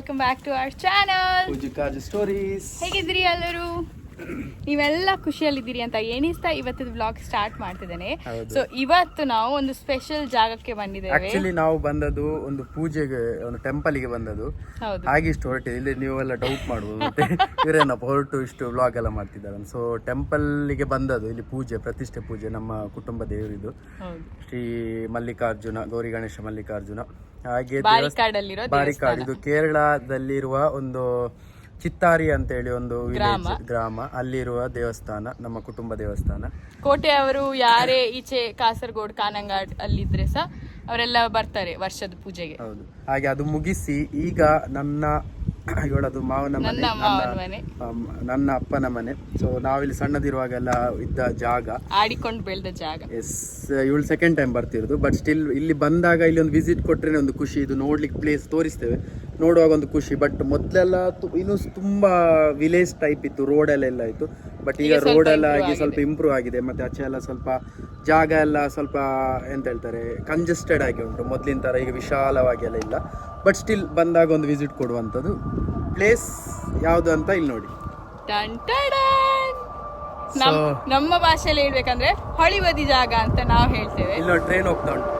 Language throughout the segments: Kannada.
Welcome back to our channel Poojika's stories. ಹೇಗಿದ್ದೀರಿ ಎಲ್ಲರೂ? ನೀವೆಲ್ಲ ಖುಷಿಯಲ್ಲಿದ್ದೀರಿ ಅಂತ ಎಣಿಸ್ತಾ ಇವತ್ತು ವ್ಲಾಗ್ ಸ್ಟಾರ್ಟ್ ಮಾಡ್ತಿದ್ದೇನೆ. ಸೊ ಇವತ್ತು ನಾವು ಒಂದು ಸ್ಪೆಷಲ್ ಜಾಗಕ್ಕೆ ಬಂದಿದ್ದೇವೆ. ಆಕ್ಚುಲಿ ನಾವು ಬಂದದ್ದು ಒಂದು ಪೂಜೆಗೆ, ಒಂದು ಟೆಂಪಲ್ಗೆ ಬಂದದ್ದು. ಹಾಗೆ ಇಷ್ಟು ಹೊರಟಿದೆ. ಇಲ್ಲಿ ನೀವೆಲ್ಲ ಡೌಟ್ ಮಾಡ್ಬೋದು, ಮತ್ತೆ ಇವರೇನಪ್ಪ ಹೊರಟು ಇಷ್ಟು ವ್ಲಾಗ್ ಎಲ್ಲ ಮಾಡ್ತಿದ್ದಾರೆ. ಸೊ ಟೆಂಪಲ್ಗೆ ಬಂದದ್ದು, ಇಲ್ಲಿ ಪೂಜೆ, ಪ್ರತಿಷ್ಠೆ ಪೂಜೆ, ನಮ್ಮ ಕುಟುಂಬ ದೇವರಿದು ಶ್ರೀ ಮಲ್ಲಿಕಾರ್ಜುನ, ಗೌರಿ ಗಣೇಶ ಮಲ್ಲಿಕಾರ್ಜುನ. ಹಾಗೆ ಬಾರಿಕಾಡ್, ಇದು ಕೇರಳದಲ್ಲಿರುವ ಒಂದು ಚಿತ್ತಾರಿ ಅಂತ ಹೇಳಿ ಒಂದು ಗ್ರಾಮ, ಅಲ್ಲಿರುವ ದೇವಸ್ಥಾನ, ನಮ್ಮ ಕುಟುಂಬ ದೇವಸ್ಥಾನ. ಕೋಟೆಯವರು ಯಾರೇ ಈಚೆ ಕಾಸರಗೋಡು, ಕಾನಂಗಾಡ್ ಅಲ್ಲಿದ್ರೆ ಸಹ ಅವರೆಲ್ಲ ಬರ್ತಾರೆ ವರ್ಷದ ಪೂಜೆಗೆ. ಹೌದು. ಹಾಗೆ ಅದು ಮುಗಿಸಿ ಈಗ ಇವಳದು ಮಾವನ ಮನೆ, ನನ್ನ ಅಪ್ಪನ ಮನೆ. ಸೊ ನಾವಿಲ್ಲಿ ಸಣ್ಣದಿರುವಾಗೆಲ್ಲ ಇದ್ದ ಜಾಗ, ಆಡಿಕೊಂಡು ಬೆಳೆದ ಜಾಗ. ಎಸ್, ಇವಳು ಸೆಕೆಂಡ್ ಟೈಮ್ ಬರ್ತಿರೋದು. ಬಟ್ ಸ್ಟಿಲ್ ಇಲ್ಲಿ ಬಂದಾಗ ಇಲ್ಲಿ ಒಂದು ವಿಸಿಟ್ ಕೊಟ್ರೇನೆ ಒಂದು ಖುಷಿ. ಇದು ನೋಡ್ಲಿಕ್ಕೆ ಪ್ಲೇಸ್ ತೋರಿಸ್ತೇವೆ, ನೋಡುವಾಗ ಒಂದು ಖುಷಿ. ಬಟ್ ಮೊದಲೆಲ್ಲ ಇನ್ನು ತುಂಬಾ ವಿಲೇಜ್ ಟೈಪ್ ಇತ್ತು, ರೋಡ್ ಎಲ್ಲ ಇತ್ತು. ಬಟ್ ಈಗ ರೋಡ್ ಎಲ್ಲ ಆಗಿ ಸ್ವಲ್ಪ ಇಂಪ್ರೂವ್ ಆಗಿದೆ. ಮತ್ತೆ ಆಚೆ ಎಲ್ಲ ಸ್ವಲ್ಪ ಜಾಗ ಎಲ್ಲ ಸ್ವಲ್ಪ ಎಂತ ಹೇಳ್ತಾರೆ, ಕಂಜೆಸ್ಟೆಡ್ ಆಗಿ ಉಂಟು. ಮೊದಲಿನ ತರ ಈಗ ವಿಶಾಲವಾಗಿ ಎಲ್ಲ ಇಲ್ಲ. ಬಟ್ ಸ್ಟಿಲ್ ಬಂದಾಗ ಒಂದು ವಿಸಿಟ್ ಕೊಡುವಂಥದ್ದು ಪ್ಲೇಸ್ ಯಾವುದು ಅಂತ ಇಲ್ಲಿ ನೋಡಿ. ನಮ್ಮ ಭಾಷೆಯಲ್ಲಿ ಹೇಳ್ಬೇಕಂದ್ರೆ ಹೊಳಿಬದಿ ಜಾಗ ಅಂತ ನಾವು ಹೇಳ್ತೇವೆ. ಇಲ್ಲಿ ನೋಡಿ, ಟ್ರೈನ್ ಹೋಗ್ತಾ ಉಂಟು.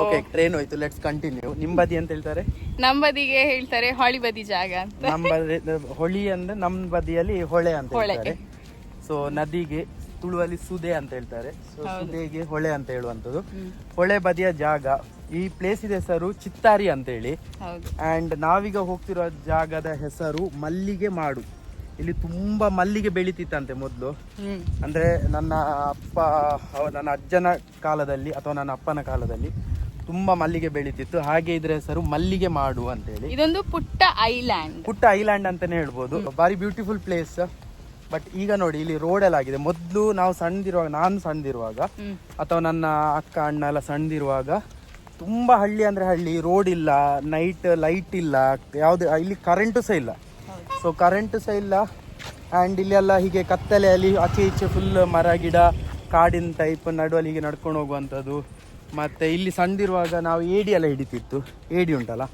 ಓಕೆ, ಟ್ರೈನ್ ಹೋಯ್ತು. Let's continue. ನಿಂಬದಿ ಅಂತ ಹೇಳ್ತಾರೆ, ನಂಬದಿಗೆ ಹೇಳ್ತಾರೆ ಹೊಳಿಬದಿ ಜಾಗ ಅಂತ. ಹೊಳಿ ಅಂದ್ರೆ ನಮ್ಮ ಬದಿಯಲ್ಲಿ ಹೊಳೆ ಅಂತ ಹೇಳ್ತಾರೆ. ಸೊ ನದಿಗೆ ತುಳುವಲ್ಲಿ ಸುದೆ ಅಂತ ಹೇಳ್ತಾರೆ. ಸೊ ಸುದೆಗೆ ಹೊಳೆ ಅಂತ ಹೇಳುವಂಥದ್ದು. ಹೊಳೆ ಬದಿಯ ಜಾಗ. ಈ ಪ್ಲೇಸ್ ಇದೆ ಹೆಸರು ಚಿತ್ತಾರಿ ಅಂತ ಹೇಳಿ. ಅಂಡ್ ನಾವೀಗ ಹೋಗ್ತಿರೋ ಜಾಗದ ಹೆಸರು ಮಲ್ಲಿಗೆ ಮಾಡು. ಇಲ್ಲಿ ತುಂಬಾ ಮಲ್ಲಿಗೆ ಬೆಳೀತಿತ್ತಂತೆ ಮೊದಲು. ಅಂದ್ರೆ ನನ್ನ ಅಜ್ಜನ ಕಾಲದಲ್ಲಿ ಅಥವಾ ನನ್ನ ಅಪ್ಪನ ಕಾಲದಲ್ಲಿ ತುಂಬಾ ಮಲ್ಲಿಗೆ ಬೆಳೀತಿತ್ತು. ಹಾಗೆ ಇದ್ರ ಹೆಸರು ಮಲ್ಲಿಗೆ ಮಾಡು ಅಂತ ಹೇಳಿ. ಇದೊಂದು ಪುಟ್ಟ ಐಲ್ಯಾಂಡ್ ಅಂತಾನೆ ಹೇಳ್ಬೋದು. ಬಾರಿ ಬ್ಯೂಟಿಫುಲ್ ಪ್ಲೇಸ್. ಬಟ್ ಈಗ ನೋಡಿ, ಇಲ್ಲಿ ರೋಡ್ ಎಲ್ಲ ಆಗಿದೆ. ಮೊದಲು ನಾನು ಸಣ್ಣದಿರುವಾಗ ಅಥವಾ ನನ್ನ ಅಕ್ಕ ಅಣ್ಣ ಎಲ್ಲ ಸಣ್ಣದಿರುವಾಗ ತುಂಬಾ ಹಳ್ಳಿ ಅಂದ್ರೆ ಹಳ್ಳಿ, ರೋಡ್ ಇಲ್ಲ, ನೈಟ್ ಲೈಟ್ ಇಲ್ಲ, ಯಾವ್ದು ಇಲ್ಲಿ ಕರೆಂಟು ಸಹ ಇಲ್ಲ. ಸೊ ಕರೆಂಟ್ ಸಹ ಇಲ್ಲ. ಆ್ಯಂಡ್ ಇಲ್ಲೆಲ್ಲ ಹೀಗೆ ಕತ್ತಲೆಯಲ್ಲಿ ಆಚೆ ಈಚೆ ಫುಲ್ ಮರ ಗಿಡ, ಕಾಡಿನ ಟೈಪ್ ನಡುವಲ್ಲಿ ಹೀಗೆ ನಡ್ಕೊಂಡು ಹೋಗುವಂಥದ್ದು. ಮತ್ತೆ ಇಲ್ಲಿ ಸಣ್ಣದಿರುವಾಗ ನಾವು ಏಡಿ ಎಲ್ಲ ಹಿಡಿತಿತ್ತು. ಏಡಿ ಉಂಟಲ್ಲ,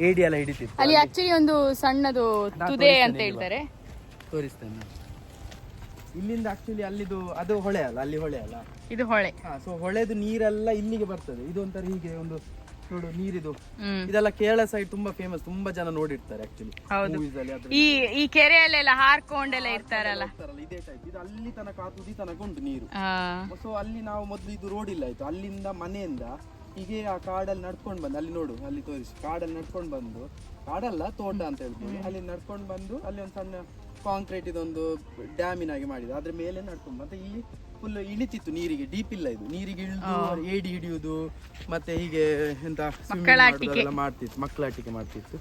ಏಡಿ ಎಲ್ಲ ಹಿಡಿತಿತ್ತು. ಅಲ್ಲಿ ಆಕ್ಚುಲಿ ಒಂದು ಸಣ್ಣದು ತುದೆ ಅಂತ ಹೇಳ್ತಾರೆ, ತೋರಿಸ್ತೇನೆ. ಇಲ್ಲಿಂದ ಆಕ್ಚುಲಿ ಅಲ್ಲಿದು ಅದು ಹೊಳೆ ಅಲ್ಲ, ಅಲ್ಲಿ ಹೊಳೆ ಅಲ್ಲ, ಇದು ಹೊಳೆ. ಸೊ ಹೊಳೆದು ನೀರೆಲ್ಲ ಇಲ್ಲಿಗೆ ಬರ್ತದೆ. ಇದು ಒಂಥರ ಹೀಗೆ ಒಂದು ನೋಡು ನೀರಿದು. ಇದೆಲ್ಲ ಕೇರಳ ಸೈಡ್ ತುಂಬಾ ಫೇಮಸ್, ತುಂಬಾ ಜನ ನೋಡಿರ್ತಾರೆ ಆಕ್ಚುಲಿ. ಈ ಕೆರೆಯಲ್ಲೆಲ್ಲ ಹಾರ್ಕೊಂಡೆಲ್ಲ ಇರ್ತಾರಲ್ಲ, ಇದೇ ಟೈಪ್. ಇದು ಅಲ್ಲಿ ತನಕ ತುದಿ ತನಕ ಉಂಟು ನೀರು. ಸೊ ಅಲ್ಲಿ ನಾವು ಮೊದಲು, ಇದು ರೋಡ್ ಇಲ್ಲ ಆಯ್ತು, ಅಲ್ಲಿಂದ ಮನೆಯಿಂದ ಹೀಗೆ ಆ ಕಾಡಲ್ಲಿ ನಡ್ಕೊಂಡು ಬಂದು, ಅಲ್ಲಿ ನೋಡು, ಅಲ್ಲಿ ತೋರಿಸಿ, ಕಾಡಲ್ಲಿ ನಡ್ಕೊಂಡು ಬಂದು, ಕಾಡಲ್ಲ ತೋಟ ಅಂತ ಹೇಳ್ತೀವಿ, ಅಲ್ಲಿ ನಡ್ಕೊಂಡು ಬಂದು ಅಲ್ಲಿ ಒಂದು ಸಣ್ಣ ಕಾಂಕ್ರೀಟ್ ಇದೊಂದು ಡ್ಯಾಮಿನಾಗಿ ಮಾಡಿದ್ರು. ಅದ್ರ ಮೇಲೆ ನಡ್ಕೊಂಡು ಮತ್ತೆ ಇಲ್ಲಿ ಫುಲ್ ಇಳಿತಿತ್ತು ನೀರಿಗೆ. ಡೀಪ್ ಇಲ್ಲ ಇದು, ನೀರಿಗೆ ಇಳಿದು ಏಡಿ ಹಿಡಿಯುವುದು ಮತ್ತೆ ಹೀಗೆ ಎಂತ ಮಾಡ್ತಿತ್ತು, ಮಕ್ಕಳಾಟಿಕೆ ಮಾಡ್ತಿತ್ತು.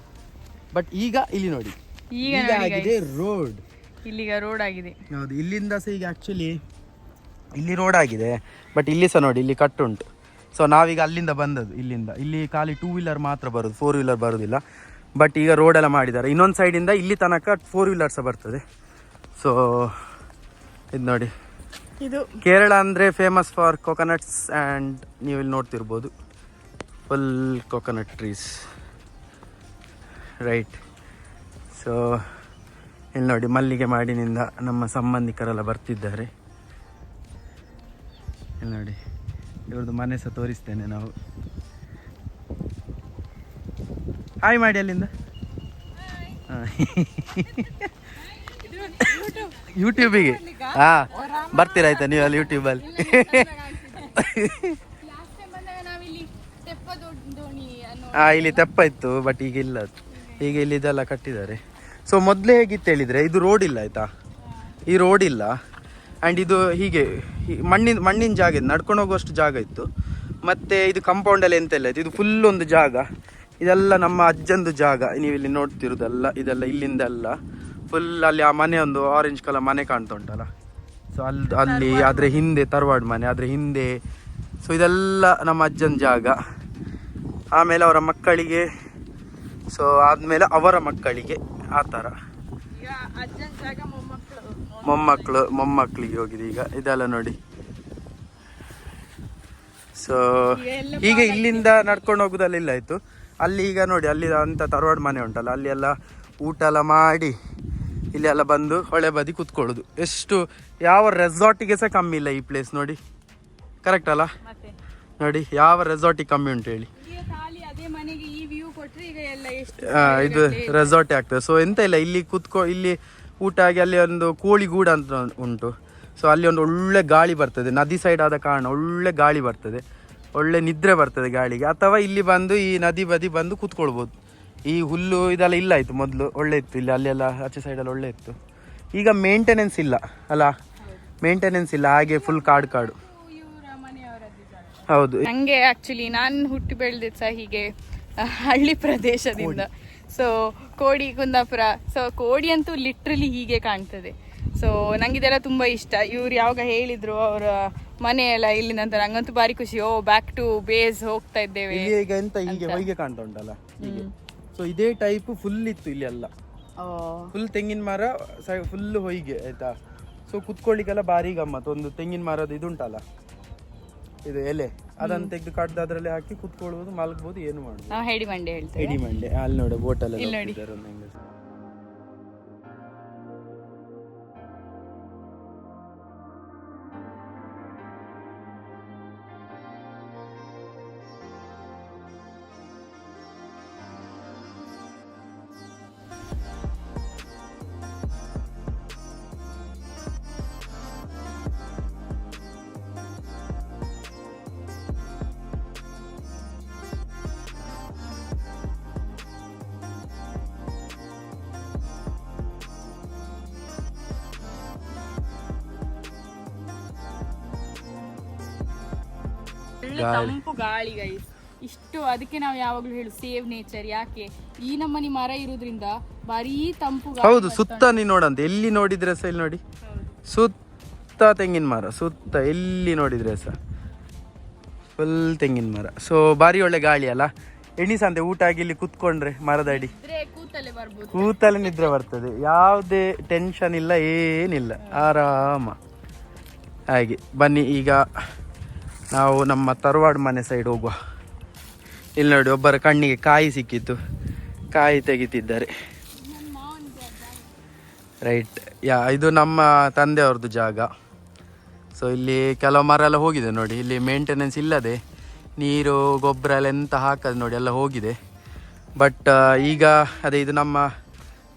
ಬಟ್ ಈಗ ಇಲ್ಲಿ ನೋಡಿ, ಈಗ ಆಗಿದೆ ರೋಡ್. ಇಲ್ಲಿಗ ರೋಡ್ ಆಗಿದೆ. ಹೌದು, ಇಲ್ಲಿಂದ ಸಹ ಈಗ ಆಕ್ಚುಲಿ ಇಲ್ಲಿ ರೋಡ್ ಆಗಿದೆ. ಬಟ್ ಇಲ್ಲಿ ಸಹ ನೋಡಿ, ಇಲ್ಲಿ ಕಟ್ಟುಂಟು. ಸೊ ನಾವೀಗ ಅಲ್ಲಿಂದ ಬಂದದ್ದು. ಇಲ್ಲಿ ಖಾಲಿ 2 ವೀಲರ್ ಮಾತ್ರ ಬರೋದು, 4 ವೀಲರ್ ಬರೋದಿಲ್ಲ. ಬಟ್ ಈಗ ರೋಡ್ ಎಲ್ಲ ಮಾಡಿದ್ದಾರೆ. ಇನ್ನೊಂದು ಸೈಡಿಂದ ಇಲ್ಲಿ ತನಕ 4 ವೀಲರ್ ಸಹ ಬರ್ತದೆ. ಸೊ ಇದು ನೋಡಿ, ಇದು ಕೇರಳ ಅಂದರೆ ಫೇಮಸ್ ಫಾರ್ ಕೊಕೊನಟ್ಸ್. ಆ್ಯಂಡ್ ನೀವು ಇಲ್ಲಿ ನೋಡ್ತಿರ್ಬೋದು, full coconut trees, right. So ಇಲ್ಲಿ ನೋಡಿ, ಮಲ್ಲಿಗೆ ಮಾಡಿನಿಂದ ನಮ್ಮ ಸಂಬಂಧಿಕರೆಲ್ಲ ಬರ್ತಿದ್ದಾರೆ. ಇಲ್ಲಿ ನೋಡಿ, ಇವ್ರದ್ದು ಮನೆ ಸಹ ತೋರಿಸ್ತೇನೆ ನಾವು. ಹಾಯ್ ಮಾಡಿ ಅಲ್ಲಿಂದ. ಯೂಟ್ಯೂಬಿಗೆ ಬರ್ತೀರಾಯ್ತಾ ನೀವು ಅಲ್ಲಿ ಯೂಟ್ಯೂಬಲ್ಲಿ? ಇಲ್ಲಿ ತೆಪ್ಪ ಇತ್ತು, ಬಟ್ ಈಗ ಇಲ್ಲ. ಈಗ ಇಲ್ಲಿ ಇದೆಲ್ಲ ಕಟ್ಟಿದ್ದಾರೆ. ಸೊ ಮೊದಲೇ ಹೇಗಿತ್ತು ಹೇಳಿದರೆ, ಇದು ರೋಡ್ ಇಲ್ಲ ಆಯ್ತಾ, ಈ ರೋಡ್ ಇಲ್ಲ. ಆ್ಯಂಡ್ ಇದು ಹೀಗೆ ಮಣ್ಣಿನ ಜಾಗ ಇತ್ತು, ನಡ್ಕೊಂಡು ಹೋಗುವಷ್ಟು ಜಾಗ ಇತ್ತು. ಮತ್ತು ಇದು ಕಾಂಪೌಂಡಲ್ಲಿ ಎಂತೆಲ್ಲ ಇತ್ತು, ಇದು ಫುಲ್ ಒಂದು ಜಾಗ. ಇದೆಲ್ಲ ನಮ್ಮ ಅಜ್ಜಂದು ಜಾಗ. ನೀವು ಇಲ್ಲಿ ನೋಡ್ತಿರೋದಲ್ಲ, ಇದೆಲ್ಲ ಇಲ್ಲಿಂದೆಲ್ಲ ಫುಲ್. ಅಲ್ಲಿ ಆ ಮನೆ, ಒಂದು ಆರೆಂಜ್ ಕಲರ್ ಮನೆ ಕಾಣ್ತಾ ಉಂಟಲ್ಲ, ಸೊ ಅಲ್ಲಿ ಆದರೆ ಹಿಂದೆ ತರವಾಡು ಮನೆ, ಆದರೆ ಹಿಂದೆ. ಸೊ ಇದೆಲ್ಲ ನಮ್ಮ ಅಜ್ಜನ ಜಾಗ. ಆಮೇಲೆ ಅವರ ಮಕ್ಕಳಿಗೆ, ಸೊ ಆದಮೇಲೆ ಅವರ ಮಕ್ಕಳಿಗೆ, ಆ ಥರ. ಈಗ ಅಜ್ಜನ ಜಾಗ ಮೊಮ್ಮಕ್ಕಳಿಗೆ ಹೋಗಿದೆ ಈಗ ಇದೆಲ್ಲ ನೋಡಿ. ಸೊ ಈಗ ಇಲ್ಲಿಂದ ನಡ್ಕೊಂಡು ಹೋಗುದಲ್ಲ ಇಲ್ಲ ಆಯ್ತು. ಅಲ್ಲಿ ಈಗ ನೋಡಿ ಅಲ್ಲಿ ಅಂತ ತರವಾಡು ಮನೆ ಉಂಟಲ್ಲ, ಅಲ್ಲಿ ಎಲ್ಲ ಊಟ ಎಲ್ಲ ಮಾಡಿ ಇಲ್ಲಿ ಎಲ್ಲ ಬಂದು ಹೊಳೆ ಬದಿ ಕುತ್ಕೊಳ್ಳೋದು. ಎಷ್ಟು ಯಾವ ರೆಸಾರ್ಟಿಗೆ ಸಹ ಕಮ್ಮಿ ಇಲ್ಲ ಈ ಪ್ಲೇಸ್ ನೋಡಿ. ಕರೆಕ್ಟ್ ಅಲ್ಲ? ನೋಡಿ ಯಾವ ರೆಸಾರ್ಟಿಗೆ ಕಮ್ಮಿ ಉಂಟು ಹೇಳಿ. ಇದು ರೆಸಾರ್ಟೇ ಆಗ್ತದೆ. ಸೊ ಎಂತ ಇಲ್ಲ, ಇಲ್ಲಿ ಇಲ್ಲಿ ಊಟ ಆಗಿ ಅಲ್ಲಿ ಒಂದು ಕೋಳಿ ಗೂಡು ಅಂತ ಉಂಟು. ಸೊ ಅಲ್ಲಿ ಒಂದು ಒಳ್ಳೆ ಗಾಳಿ ಬರ್ತದೆ, ನದಿ ಸೈಡ್ ಆದ ಕಾರಣ ಒಳ್ಳೆ ಗಾಳಿ ಬರ್ತದೆ, ಒಳ್ಳೆ ನಿದ್ರೆ ಬರ್ತದೆ ಗಾಳಿಗೆ. ಅಥವಾ ಇಲ್ಲಿ ಬಂದು ಈ ನದಿ ಬದಿ ಬಂದು ಕೂತ್ಕೊಳ್ಬೋದು. ಈ ಹುಲ್ಲು ಇದೆಲ್ಲ ಇಲ್ಲ ಆಯ್ತು, ಮೊದಲು ಒಳ್ಳೆ ಇತ್ತು ಇಲ್ಲಿ, ಅಲ್ಲೆಲ್ಲ ಆಚೆ ಸೈಡಲ್ಲಿ ಒಳ್ಳೆ ಇತ್ತು. ಈಗ ಮೇಂಟೆನೆನ್ಸ್ ಇಲ್ಲ ಅಲ್ಲ, ಮೇಂಟೆನೆನ್ಸ್ ಇಲ್ಲ, ಹಾಗೆ ಫುಲ್ ಕಾಡು. ಹೌದು. ನಂಗೆ ಆಕ್ಚುಲಿ ನಾನು ಹುಟ್ಟಿ ಬೆಳೆದಿದ್ದು ಸಹ ಹೀಗೆ ಹಳ್ಳಿ ಪ್ರದೇಶದಿಂದ. ಸೊ ಕೋಡಿ ಕುಂದಾಪುರ. ಸೊ ಕೋಡಿ ಅಂತೂ ಲಿಟ್ರಲಿ ಹೀಗೆ ಕಾಣ್ತದೆ. ಸೊ ನಂಗೆ ಇದೆಲ್ಲ ತುಂಬಾ ಇಷ್ಟ. ಇವ್ರು ಯಾವಾಗ ಹೇಳಿದ್ರು ಅವರ ಮನೆ ಎಲ್ಲ ಇಲ್ಲಿ ನಂತರ ನಂಗಂತೂ ಬಾರಿ ಖುಷಿ. ಬ್ಯಾಕ್ ಟು ಬೇಸ್ ಹೋಗ್ತಾ ಇದ್ದೇವೆ ಈಗ ಎಂತ ಹೀಗೆ ಹೊಯ್ಗೆ ಕಾಣ್ತಾ ಉಂಟಲ್ಲ ಹೀಗೆ. ಸೊ ಇದೇ ಟೈಪ್ ಫುಲ್ ಇತ್ತು ಇಲ್ಲಿ ಎಲ್ಲ, ಫುಲ್ ತೆಂಗಿನ ಮರ ಫುಲ್ ಹೊಯ್ಗೆ ಆಯ್ತಾ. ಸೊ ಕುತ್ಕೊಳ್ಳಿಕ್ಕೆಲ್ಲ ಬಾರಿ ಗಮ್ಮತ್. ಒಂದು ತೆಂಗಿನ ಮರದ ಇದುಂಟಲ್ಲ, ಇದು ಎಲೆ, ಅದನ್ನ ತೆಗೆದು ಕಡ್ದು ಅದ್ರಲ್ಲಿ ಹಾಕಿ ಕುತ್ಕೊಳ್ಬಹುದು, ಮಲಗಬಹುದು, ಏನು ಮಾಡುದು. ಹೆಡಿ ಮಂಡೆ ಹೇಳ್ತೇವೆ. ಹೆಡಿ ಮಂಡೆ ಅಲ್ಲಿ ನೋಡಿ ಬೋಟಲ್ ತಂಪು ಗಾಳಿ ಗೈಸ್ ಇಷ್ಟು. ಅದಕ್ಕೆ ನಾವು ಯಾವಾಗ್ಲೂ ಹೇಳು ಸೇವ್ ನೇಚರ್. ಯಾಕೆ ಈ ನಮ್ಮನಿ ಮರ ಇರೋದ್ರಿಂದ ಬಾರಿ ತಂಪು ಗಾಳಿ. ಹೌದು, ಸುತ್ತ ನೀ ನೋಡಂತ ಎಲ್ಲಿ ನೋಡಿದ್ರೆ ಸಹ, ಇಲ್ಲಿ ನೋಡಿ ಸುತ್ತ ತೆಂಗಿನ ಮರ, ಸುತ್ತ ಎಲ್ಲಿ ನೋಡಿದ್ರೆ ಸಹ ಫುಲ್ ತೆಂಗಿನ ಮರ. ಸೊ ಬಾರಿ ಒಳ್ಳೆ ಗಾಳಿ ಅಲ್ಲ. ಎಣಿಸಂತೆ ಊಟ ಆಗಿ ಇಲ್ಲಿ ಕುತ್ಕೊಂಡ್ರೆ ಮರದಡಿ ಕೂತಲ್ಲೇ ನಿದ್ರೆ ಬರ್ತದೆ. ಯಾವುದೇ ಟೆನ್ಷನ್ ಇಲ್ಲ, ಏನಿಲ್ಲ, ಆರಾಮ. ಹಾಗೆ ಬನ್ನಿ ಈಗ ನಾವು ನಮ್ಮ ತರವಾಡು ಮನೆ ಸೈಡ್ ಹೋಗುವ. ಇಲ್ಲಿ ನೋಡಿ ಒಬ್ಬರ ಕಣ್ಣಿಗೆ ಕಾಯಿ ಸಿಕ್ಕಿತ್ತು, ಕಾಯಿ ತೆಗಿತಿದ್ದಾರೆ. ರೈಟ್, ಇದು ನಮ್ಮ ತಂದೆಯವ್ರದ್ದು ಜಾಗ. ಸೊ ಇಲ್ಲಿ ಕೆಲವು ಮರ ಎಲ್ಲ ಹೋಗಿದೆ ನೋಡಿ. ಇಲ್ಲಿ ಮೇಂಟೆನೆನ್ಸ್ ಇಲ್ಲದೆ ನೀರು ಗೊಬ್ಬರ ಎಲ್ಲ ಎಂತ ಹಾಕೋದು ನೋಡಿ ಎಲ್ಲ ಹೋಗಿದೆ. ಬಟ್ ಈಗ ಅದೇ ಇದು ನಮ್ಮ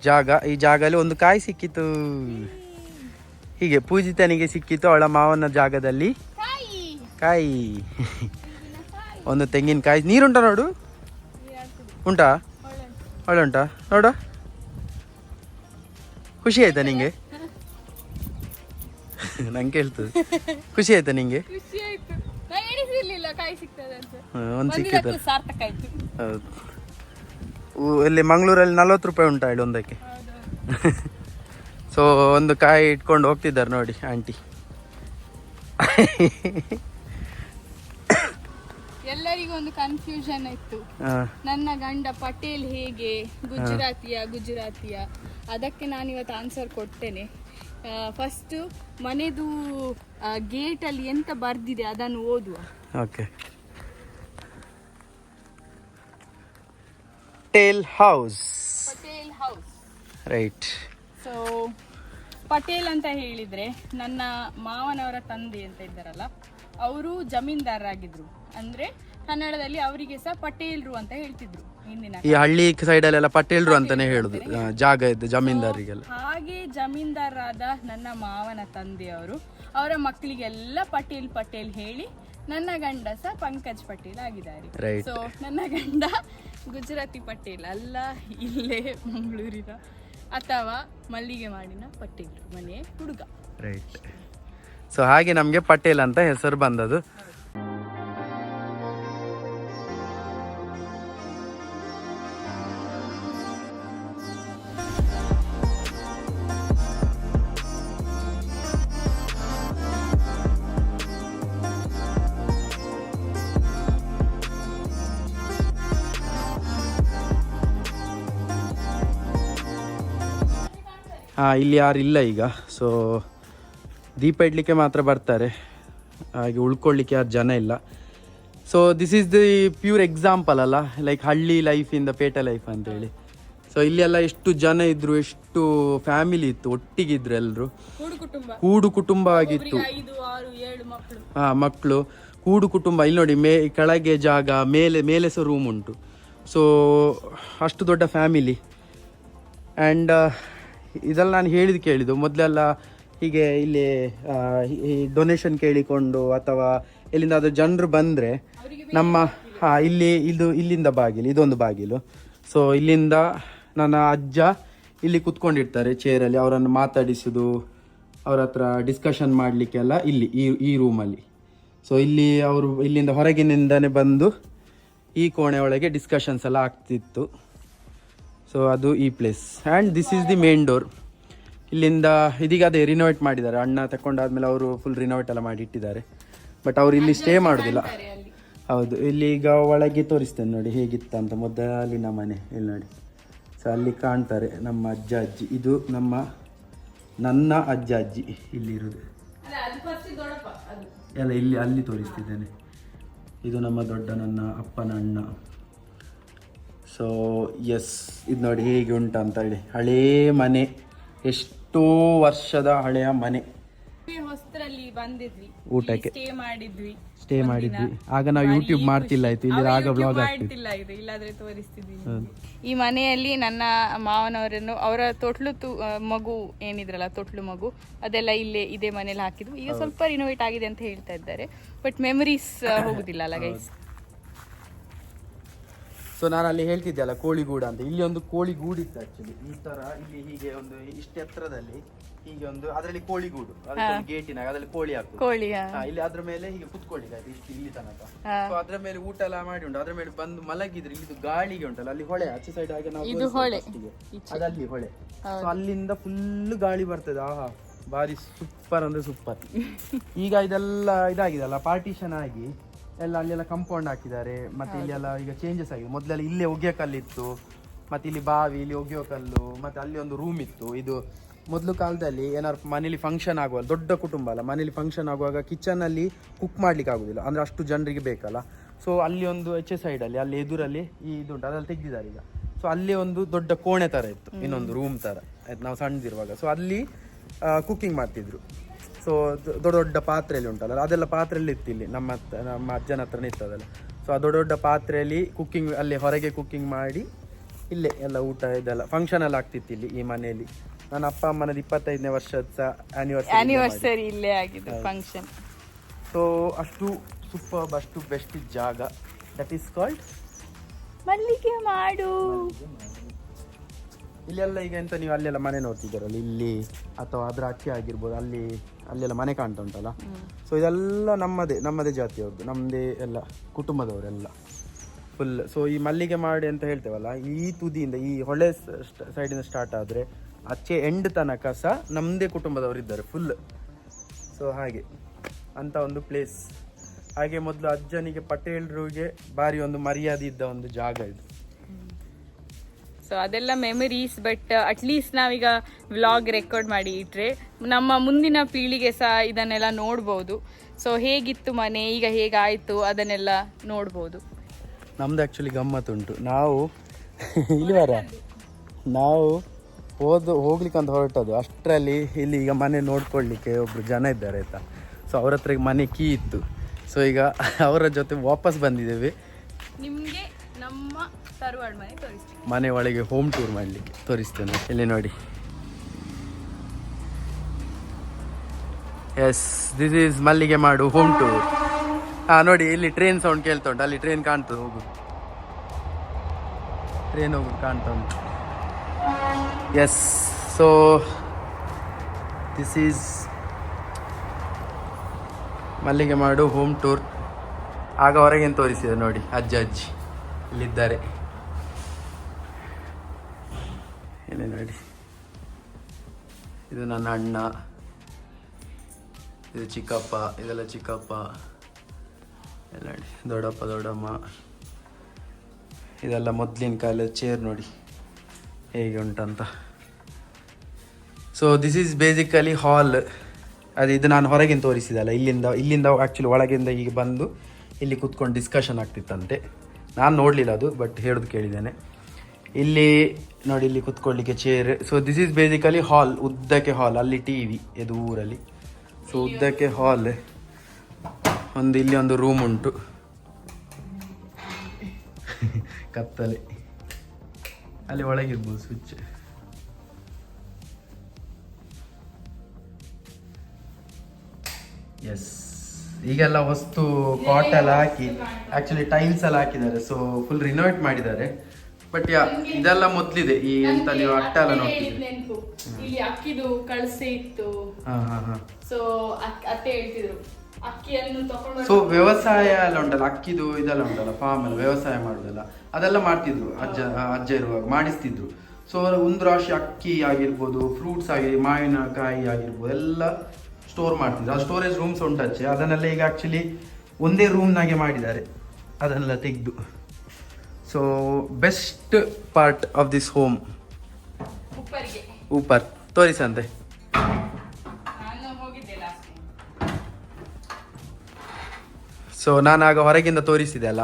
ಜಾಗ. ಈ ಜಾಗದಲ್ಲಿ ಒಂದು ಕಾಯಿ ಸಿಕ್ಕಿತ್ತು, ಹೀಗೆ ಪೂಜಿತನಿಗೆ ಸಿಕ್ಕಿತ್ತು ಅವಳ ಮಾವನ ಜಾಗದಲ್ಲಿ ಕಾಯಿ. ಒಂದು ತೆಂಗಿನಕಾಯಿ. ನೀರುಂಟಾ ನೋಡು, ಉಂಟಾ? ಒಳ್ಳೆ ಉಂಟಾ ನೋಡು. ಖುಷಿ ಆಯ್ತಾ ನಿಂಗೆ? ನಂಗೆ ಹೇಳ್ತದೆ ಖುಷಿ ಆಯ್ತಾ ನಿಂಗೆ? ಒಂದು ಸಿಕ್ಕಿತ್ತು. ಹೌದು, ಇಲ್ಲಿ ಮಂಗಳೂರಲ್ಲಿ 40 ರೂಪಾಯಿ ಉಂಟಾ ಹೇಳಿ ಒಂದಕ್ಕೆ. ಸೊ ಒಂದು ಕಾಯಿ ಇಟ್ಕೊಂಡು ಹೋಗ್ತಿದ್ದಾರೆ ನೋಡಿ ಆಂಟಿ. ಎಲ್ಲರಿಗೂ ಒಂದು ಕನ್ಫ್ಯೂಷನ್ ಇತ್ತು, ನನ್ನ ಗಂಡ ಪಟೇಲ್ ಹೇಗೆ, ಗುಜರಾತಿಯ. ಅದಕ್ಕೆ ನಾನು ಇವತ್ತು ಆನ್ಸರ್ ಕೊಡ್ತೇನೆ. ಫಸ್ಟ್ ಮನೆದು ಗೇಟ್ ಅಲ್ಲಿ ಎಂತ ಬರ್ದಿದೆ ಅದನ್ನು ಓದುವ. Okay. Patel house. Right. So Patel ಅಂತ ಹೇಳಿದ್ರೆ ನನ್ನ ಮಾವನವರ ತಂದೆ ಅಂತ ಇದ್ದಾರಲ್ಲ, ಅವರು ಜಮೀನ್ದಾರರಾಗಿದ್ರು. ಅಂದ್ರೆ ಕನ್ನಡದಲ್ಲಿ ಅವರಿಗೆ ಸಹ ಪಟೇಲ್ರು ಅಂತ ಹೇಳ್ತಿದ್ರು ಹಿಂದಿನ. ಈ ಹಳ್ಳಿ ಸೈಡ್ ಅಲ್ಲೆಲ್ಲ ಪಟೇಲ್ರು ಅಂತಾನೆ ಹೇಳುದು ಜಾಗ ಇದ್ದು ಜಮೀನ್ದಾರಿಗೆಲ್ಲ. ಹಾಗೆ ಜಮೀನ್ದಾರರಾದ ನನ್ನ ಮಾವನ ತಂದೆಯವರು ಅವರ ಮಕ್ಕಳಿಗೆಲ್ಲ ಪಟೇಲ್ ಹೇಳಿ ನನ್ನ ಗಂಡ ಸಹ ಪಂಕಜ್ ಪಟೇಲ್ ಆಗಿದ್ದಾರೆ. ಸೊ ನನ್ನ ಗಂಡ ಗುಜರಾತಿ ಪಟೇಲ್ ಅಲ್ಲ, ಇಲ್ಲೇ ಮಂಗಳೂರಿನ ಅಥವಾ ಮಲ್ಲಿಗೆ ಮಾಡಿನ ಪಟೇಲ್ ಮನೆ ಹುಡುಗ. ರೈಟ್. ಸೊ ಹಾಗೆ ನಮಗೆ ಪಟೇಲ್ ಅಂತ ಹೆಸರು ಬಂದದ್ದು. ಇಲ್ಲಿ ಯಾರು ಇಲ್ಲ ಈಗ. ಸೊ ದೀಪ ಇಡಲಿಕ್ಕೆ ಮಾತ್ರ ಬರ್ತಾರೆ, ಹಾಗೆ ಉಳ್ಕೊಳ್ಳಿಕ್ಕೆ ಯಾರು ಜನ ಇಲ್ಲ. So this is the pure example ಅಲ್ಲ, ಲೈಕ್ ಹಳ್ಳಿ ಲೈಫಿಂದ ಪೇಟೆ ಲೈಫ್ ಅಂತೇಳಿ. ಸೊ ಇಲ್ಲೆಲ್ಲ ಎಷ್ಟು ಜನ ಇದ್ರು, ಎಷ್ಟು ಫ್ಯಾಮಿಲಿ ಇತ್ತು, ಒಟ್ಟಿಗಿದ್ರು ಎಲ್ಲರೂ, ಕೂಡು ಕುಟುಂಬ ಆಗಿತ್ತು. ಮಕ್ಕಳು ಕೂಡು ಕುಟುಂಬ. ಇಲ್ಲಿ ನೋಡಿ ಕೆಳಗೆ ಜಾಗ, ಮೇಲೆ ಸಹ ರೂಮ್ ಉಂಟು. ಸೊ ಅಷ್ಟು ದೊಡ್ಡ ಫ್ಯಾಮಿಲಿ. ಆ್ಯಂಡ್ ಇದೆಲ್ಲ ನಾನು ಕೇಳಿದ್ದು ಮೊದಲೆಲ್ಲ ಹೀಗೆ ಇಲ್ಲಿ ಡೊನೇಷನ್ ಕೇಳಿಕೊಂಡು ಅಥವಾ ಎಲ್ಲಿಂದಾದ್ರೂ ಜನರು ಬಂದರೆ ನಮ್ಮ ಇಲ್ಲಿಂದ ಬಾಗಿಲು, ಇದೊಂದು ಬಾಗಿಲು. ಸೊ ಇಲ್ಲಿಂದ ನನ್ನ ಅಜ್ಜ ಇಲ್ಲಿ ಕುತ್ಕೊಂಡಿರ್ತಾರೆ ಚೇರಲ್ಲಿ, ಅವರನ್ನು ಮಾತಾಡಿಸೋದು, ಅವ್ರ ಹತ್ರ ಡಿಸ್ಕಷನ್ ಮಾಡಲಿಕ್ಕೆಲ್ಲ ಇಲ್ಲಿ ಈ ರೂಮಲ್ಲಿ. ಸೊ ಇಲ್ಲಿ ಅವರು ಇಲ್ಲಿಂದ ಹೊರಗಿನಿಂದನೇ ಬಂದು ಈ ಕೋಣೆ ಒಳಗೆ ಡಿಸ್ಕಷನ್ಸ್ ಎಲ್ಲ ಆಗ್ತಿತ್ತು. ಸೊ ಅದು ಈ place. And this is the main door. ಇಲ್ಲಿಂದ ಇದೀಗ ಅದೇ ರಿನೋವೇಟ್ ಮಾಡಿದ್ದಾರೆ, ಅಣ್ಣ ತಗೊಂಡಾದ್ಮೇಲೆ ಅವರು ಫುಲ್ ರಿನೋವೇಟ್ ಎಲ್ಲ ಮಾಡಿ ಇಟ್ಟಿದ್ದಾರೆ. ಬಟ್ ಅವ್ರು ಇಲ್ಲಿ ಸ್ಟೇ ಮಾಡೋದಿಲ್ಲ. ಹೌದು, ಇಲ್ಲಿ ಈಗ ಒಳಗೆ ತೋರಿಸ್ತೇನೆ ನೋಡಿ ಹೇಗಿತ್ತಂತ ಮೊದಲಿನ ಮನೆ. ಇಲ್ಲಿ ನೋಡಿ, ಸೊ ಅಲ್ಲಿ ಕಾಣ್ತಾರೆ ನಮ್ಮ ಅಜ್ಜ ಅಜ್ಜಿ. ಇದು ನನ್ನ ಅಜ್ಜ ಅಜ್ಜಿ ಇಲ್ಲಿರೋದು ಎಲ್ಲ. ಅಲ್ಲಿ ತೋರಿಸ್ತಿದ್ದೇನೆ. ಇದು ನಮ್ಮ ನನ್ನ ಅಪ್ಪನ ಅಣ್ಣ. ಸೊ ಎಸ್, ಇದು ನೋಡಿ ಹೇಗೆ ಉಂಟಂತ ಹೇಳಿ. ಹಳೇ ಮನೆ, ಎಷ್ಟೋ ವರ್ಷದ ಹಳೆಯ ಮನೆ. ಹೊಸರಲ್ಲಿ ಬಂದಿದ್ವಿ, ಊಟಕ್ಕೆ ಸ್ಟೇ ಮಾಡಿದ್ವಿ. ಆಗ ನಾವು ಯೂಟ್ಯೂಬ್ ಮಾಡ್ತಿಲ್ಲ ಇತ್ತು, ಇಲ್ಲಿ ಆಗ ಬ್ಲಾಗ್ ಆಗ್ತಿಲ್ಲ, ಇಲ್ಲಾದ್ರೆ ತೋರಿಸ್ತಿದ್ವಿ. ಈ ಮನೆಯಲ್ಲಿ ನನ್ನ ಮಾವನವರನ್ನು ಅವರ ತೊಟ್ಲು ಮಗು ಏನಿದ್ರಲ್ಲ, ತೊಟ್ಲು ಮಗು ಅದೆಲ್ಲ ಇದೇ ಮನೇಲಿ ಹಾಕಿದ್ವು. ಈಗ ಸ್ವಲ್ಪ ರಿನೋವೇಟ್ ಆಗಿದೆ ಅಂತ ಹೇಳ್ತಾ ಇದ್ದಾರೆ, ಬಟ್ ಮೆಮರೀಸ್ ಹೋಗುದಿಲ್ಲ ಅಲ್ಲ ಗೈಸ್. ಸೊ ನಾನು ಅಲ್ಲಿ ಹೇಳ್ತಿದ್ದೆ ಅಲ್ಲ ಕೋಳಿಗೂಡು ಅಂತ, ಇಲ್ಲಿ ಒಂದು ಕೋಳಿಗೂಡು ಇತ್ತು ಆಕ್ಚುಲಿ. ಈ ತರ ಇಲ್ಲಿ ಹೀಗೆ ಒಂದು ಇಷ್ಟು ಎತ್ತರದಲ್ಲಿ ಹೀಗೆ ಒಂದು, ಅದರಲ್ಲಿ ಕೋಳಿಗೂಡು, ಗೇಟಿನಾಗ ಅದರಲ್ಲಿ ಕೋಳಿ ಹಾಕುದು. ಇಲ್ಲಿ ಅದ್ರ ಮೇಲೆ ಹೀಗೆ ಕುತ್ಕೊಳ್ಳಿಕ್ಕೆ ಇಷ್ಟು ಇಲ್ಲಿ ತನಕ. ಸೊ ಅದ್ರ ಮೇಲೆ ಊಟ ಎಲ್ಲ ಮಾಡಿ ಉಂಟು, ಅದ್ರ ಮೇಲೆ ಬಂದು ಮಲಗಿದ್ರೆ ಇಲ್ಲಿ ಗಾಳಿಗೆ ಉಂಟಲ್ಲ, ಅಲ್ಲಿ ಹೊಳೆ ಆಚೆ ಸೈಡ್ ಹಾಗೆ ನಾವು ಅದಲ್ಲಿ ಹೊಳೆ. ಸೊ ಅಲ್ಲಿಂದ ಫುಲ್ ಗಾಳಿ ಬರ್ತದೆ. ಆಹಾ, ಬಾರಿ ಸೂಪರ್ ಅಂದ್ರೆ ಸೂಪರ್. ಈಗ ಇದೆಲ್ಲ ಇದಾಗಿದೆಲ್ಲ, ಪಾರ್ಟಿಷನ್ ಆಗಿ ಎಲ್ಲ ಅಲ್ಲೆಲ್ಲ ಕಂಪೌಂಡ್ ಹಾಕಿದ್ದಾರೆ. ಮತ್ತೆ ಇಲ್ಲೆಲ್ಲ ಈಗ ಚೇಂಜಸ್ ಆಗಿದೆ. ಮೊದಲೆಲ್ಲ ಇಲ್ಲೇ ಒಗೆಯೋ ಕಲ್ಲಿತ್ತು, ಮತ್ತೆ ಇಲ್ಲಿ ಬಾವಿ, ಇಲ್ಲಿ ಒಗೆಯೋ ಕಲ್ಲು, ಮತ್ತೆ ಅಲ್ಲಿ ಒಂದು ರೂಮ್ ಇತ್ತು. ಇದು ಮೊದಲು ಕಾಲದಲ್ಲಿ ಏನಾದ್ರು ಮನೇಲಿ ಫಂಕ್ಷನ್ ಆಗುವಾಗ, ದೊಡ್ಡ ಕುಟುಂಬ ಅಲ್ಲ, ಮನೇಲಿ ಫಂಕ್ಷನ್ ಆಗುವಾಗ ಕಿಚನಲ್ಲಿ ಕುಕ್ ಮಾಡ್ಲಿಕ್ಕೆ ಆಗುದಿಲ್ಲ, ಅಂದ್ರೆ ಅಷ್ಟು ಜನರಿಗೆ ಬೇಕಲ್ಲ. ಸೊ ಅಲ್ಲಿ ಒಂದು ಎಚೆ ಸೈಡಲ್ಲಿ ಅಲ್ಲಿ ಎದುರಲ್ಲಿ ಇದುಂಟು, ಅದೆಲ್ಲ ತೆಗ್ದಿದ್ದಾರೆ ಈಗ. ಸೊ ಅಲ್ಲಿ ಒಂದು ದೊಡ್ಡ ಕೋಣೆ ತರ ಇತ್ತು, ಇನ್ನೊಂದು ರೂಮ್ ತರ ಆಯ್ತು ನಾವು ಸಣ್ಣದಿರುವಾಗ. ಸೊ ಅಲ್ಲಿ ಕುಕ್ಕಿಂಗ್ ಮಾಡ್ತಿದ್ರು. ಸೊ ದೊಡ್ಡ ದೊಡ್ಡ ಪಾತ್ರೆಯಲ್ಲಿ ಉಂಟಲ್ಲ, ಅದೆಲ್ಲ ಪಾತ್ರೆಯಲ್ಲಿ ಇತ್ತು ಇಲ್ಲಿ ನಮ್ಮ ಅಜ್ಜನ ಹತ್ರನೇ ಇತ್ತು ಅದೆಲ್ಲ. ಸೊ ಆ ದೊಡ್ಡ ದೊಡ್ಡ ಪಾತ್ರೆಯಲ್ಲಿ ಕುಕ್ಕಿಂಗ್, ಅಲ್ಲಿ ಹೊರಗೆ ಕುಕ್ಕಿಂಗ್ ಮಾಡಿ ಇಲ್ಲೇ ಎಲ್ಲ ಊಟ ಇದೆಲ್ಲ ಫಂಕ್ಷನ್ ಎಲ್ಲ ಆಗ್ತಿತ್ತು ಇಲ್ಲಿ ಈ ಮನೆಯಲ್ಲಿ. ನನ್ನ ಅಪ್ಪ ಅಮ್ಮನದು 25ನೇ ವರ್ಷದ ಆನಿವರ್ಸರಿ ಇಲ್ಲೇ ಆಗಿದೆ ಫಂಕ್ಷನ್. ಸೊ ಅಷ್ಟು ಸೂಪರ್, ಅಷ್ಟು ಬೆಸ್ಟ್ ಜಾಗ. ದಟ್ ಈಸ್ ಕಾಲ್ಡ್ ಮಲ್ಲಿಗೆ ಮಾಡು. ಇಲ್ಲೆಲ್ಲ ಈಗ ಎಂತ ನೀವು ಅಲ್ಲೆಲ್ಲ ಮನೆ ನೋಡ್ತಿದ್ದಾರಲ್ಲ, ಇಲ್ಲಿ ಅಥವಾ ಅದ್ರ ಅಕ್ಕಿ ಆಗಿರ್ಬೋದು, ಅಲ್ಲೆಲ್ಲ ಮನೆ ಕಾಣ್ತಾ ಉಂಟಲ್ಲ. ಸೊ ಇದೆಲ್ಲ ನಮ್ಮದೇ ಜಾತಿಯವ್ರದ್ದು, ನಮ್ಮದೇ ಎಲ್ಲ ಕುಟುಂಬದವರೆಲ್ಲ ಫುಲ್. ಸೊ ಈ ಮಲ್ಲಿಗೆ ಮಾಡಿ ಅಂತ ಹೇಳ್ತೇವಲ್ಲ, ಈ ತುದಿಯಿಂದ ಈ ಹೊಳೆ ಸೈಡಿಂದ ಸ್ಟಾರ್ಟ್ ಆದರೆ ಆಚೆ ಎಂಡ್ ತನಕ ಸಹ ನಮ್ಮದೇ ಕುಟುಂಬದವರು ಇದ್ದಾರೆ ಫುಲ್. ಸೊ ಹಾಗೆ ಅಂತ ಒಂದು ಪ್ಲೇಸ್. ಹಾಗೆ ಮೊದಲು ಅಜ್ಜನಿಗೆ ಪಟೇಲ್ರಿಗೆ ಭಾರಿ ಒಂದು ಮರ್ಯಾದೆ ಇದ್ದ ಒಂದು ಜಾಗ ಇದು. ಸೊ ಅದೆಲ್ಲ ಮೆಮರೀಸ್. ಬಟ್ ಅಟ್ಲೀಸ್ಟ್ ನಾವೀಗ ವ್ಲಾಗ್ ರೆಕಾರ್ಡ್ ಮಾಡಿ ಇಟ್ರೆ ನಮ್ಮ ಮುಂದಿನ ಪೀಳಿಗೆ ಸಹ ಇದನ್ನೆಲ್ಲ ನೋಡ್ಬೋದು. ಸೊ ಹೇಗಿತ್ತು ಮನೆ, ಈಗ ಹೇಗಾಯಿತು ಅದನ್ನೆಲ್ಲ ನೋಡ್ಬೋದು. ನಮ್ದು ಆ್ಯಕ್ಚುಲಿ ಗಮ್ಮತ್ತುಂಟು. ನಾವು ನಾವು ಹೋಗ್ಲಿಕ್ಕೆ ಅಂತ ಹೊರಟದ್ದು, ಅಷ್ಟರಲ್ಲಿ ಇಲ್ಲಿ ಈಗ ಮನೆ ನೋಡ್ಕೊಳ್ಳಿಕ್ಕೆ ಒಬ್ರು ಜನ ಇದ್ದಾರೆ ಆಯ್ತಾ. ಸೊ ಅವ್ರ ಹತ್ರ ಮನೆ ಕೀ ಇತ್ತು. ಸೊ ಈಗ ಅವರ ಜೊತೆ ವಾಪಸ್ ಬಂದಿದ್ದೇವೆ. ನಿಮಗೆ ನಮ್ಮ ತರವಾಡ್ ಮನೆ ತೋರಿಸ್ತೀನಿ, ಮನೆ ಒಳಗೆ ಹೋಮ್ ಟೂರ್ ಮಾಡಲಿಕ್ಕೆ ತೋರಿಸ್ತೇನೆ. ಇಲ್ಲಿ ನೋಡಿ, ಎಸ್, ದಿಸ್ ಈಸ್ ಮಲ್ಲಿಗೆ ಮಾಡು ಹೋಮ್ ಟೂರ್. ನೋಡಿ ಇಲ್ಲಿ ಟ್ರೈನ್ ಸೌಂಡ್ ಕೇಳ್ತಾ ಉಂಟು, ಅಲ್ಲಿ ಟ್ರೈನ್ ಕಾಣ್ತದೆ, ಟ್ರೈನ್ ಹೋಗುದು ಕಾಣ್ತಾ ಉಂಟು. ಎಸ್, ಸೊ ದಿಸ್ ಈಸ್ ಮಲ್ಲಿಗೆ ಮಾಡು ಹೋಮ್ ಟೂರ್. ಆಗ ಹೊರಗೇನು ತೋರಿಸಿದೆ ನೋಡಿ, ಅಜ್ಜಿ ಇಲ್ಲಿದ್ದಾರೆ. ಇಲ್ಲಿ ನೋಡಿ, ಇದು ನನ್ನ ಅಣ್ಣ, ಇದು ಚಿಕ್ಕಪ್ಪ, ಇದೆಲ್ಲ ಚಿಕ್ಕಪ್ಪ ಎಲ್ಲ ನೋಡಿ, ದೊಡ್ಡಪ್ಪ ದೊಡ್ಡಮ್ಮ. ಇದೆಲ್ಲ ಮೊದಲಿನ ಕಾಲದ ಚೇರ್ ನೋಡಿ ಹೇಗೆ ಉಂಟಂತ. ಸೊ ದಿಸ್ ಈಸ್ ಬೇಸಿಕಲಿ ಹಾಲ್. ಇದು ನಾನು ಹೊರಗಿಂದ ತೋರಿಸಿದಲ್ಲ, ಇಲ್ಲಿಂದ ಆ್ಯಕ್ಚುಲಿ ಒಳಗಿಂದ ಈಗ ಬಂದು ಇಲ್ಲಿ ಕೂತ್ಕೊಂಡು ಡಿಸ್ಕಷನ್ ಆಗ್ತಿತ್ತಂತೆ. ನಾನು ನೋಡಲಿಲ್ಲ ಅದು, ಬಟ್ ಹೇಳೋದು ಕೇಳಿದ್ದೇನೆ. ಇಲ್ಲಿ ನೋಡಿ, ಇಲ್ಲಿ ಕೂತ್ಕೊಳ್ಳಿಕ್ಕೆ chair. So this is basically hall, ಉದ್ದಕ್ಕೆ ಹಾಲ್. ಅಲ್ಲಿ ಟಿ ವಿ ಎದುರಲ್ಲಿ. ಸೊ ಉದ್ದಕ್ಕೆ ಹಾಲ್. ಇಲ್ಲಿ ಒಂದು ರೂಮ್ ಉಂಟು. ಕತ್ತಲೆ, ಅಲ್ಲಿ ಒಳಗಿರ್ಬೋದು ಸ್ವಿಚ್. ಎಸ್, ಈಗೆಲ್ಲ ವಸ್ತು ಕಾಟ್ ಎಲ್ಲ ಹಾಕಿ ಆಕ್ಚುಲಿ ಟೈಲ್ಸ್ ಎಲ್ಲ ಹಾಕಿದ್ದಾರೆ. ಸೊ ಫುಲ್ ರಿನೋವೇಟ್ ಮಾಡಿದ್ದಾರೆ. ಬಟ್ ಇದೆಲ್ಲ ಮೊದ್ಲಿದೆ. ಈ ಎಂತ ನೀವು ಅಟ್ಟ ಎಲ್ಲ ನೋಡ್ತಿದ್ರಿ, ಇಲ್ಲಿ ಅಕ್ಕಿದು ಕಳಸೆ ಇತ್ತು. ಸೊ ಅತ್ತೆ ಹೇಳ್ತಿದ್ರು ಅಕ್ಕಿಯನ್ನು ತಗೊಂಡು. ಸೊ ವ್ಯವಸಾಯ ಎಲ್ಲ ಉಂಟಲ್ಲ, ಅಕ್ಕಿದು ಇದೆಲ್ಲ ಉಂಟಲ್ಲ, ಫಾರ್ಮ್ ಎಲ್ಲ ವ್ಯವಸಾಯ ಮಾಡುದಲ್ಲ, ಅದೆಲ್ಲ ಮಾಡ್ತಿದ್ರು ಅಜ್ಜ ಇರುವಾಗ, ಮಾಡಿಸ್ತಿದ್ರು. ಸೊ ಒಂದು ರಾಶಿ ಅಕ್ಕಿ ಆಗಿರ್ಬೋದು, ಫ್ರೂಟ್ಸ್ ಮಾವಿನಕಾಯಿ ಆಗಿರ್ಬೋದು, ಎಲ್ಲ ಸ್ಟೋರ್ ಮಾಡ್ತಿದ್ರು. ಆ ಸ್ಟೋರೇಜ್ ರೂಮ್ಸ್ ಉಂಟಚ್ಚೆ, ಅದನ್ನೆಲ್ಲ ಈಗ ಆಕ್ಚುಲಿ ಒಂದೇ ರೂಮ್ನಾಗೆ ಮಾಡಿದ್ದಾರೆ, ಅದನ್ನೆಲ್ಲ ತೆಗೆದು. So best part of this home ಊಪರ್ ತೋರಿಸಂತೆ. ಸೊ ನಾನು ಆಗ ಹೊರಗಿಂದ ತೋರಿಸಿದೆ ಅಲ್ಲ,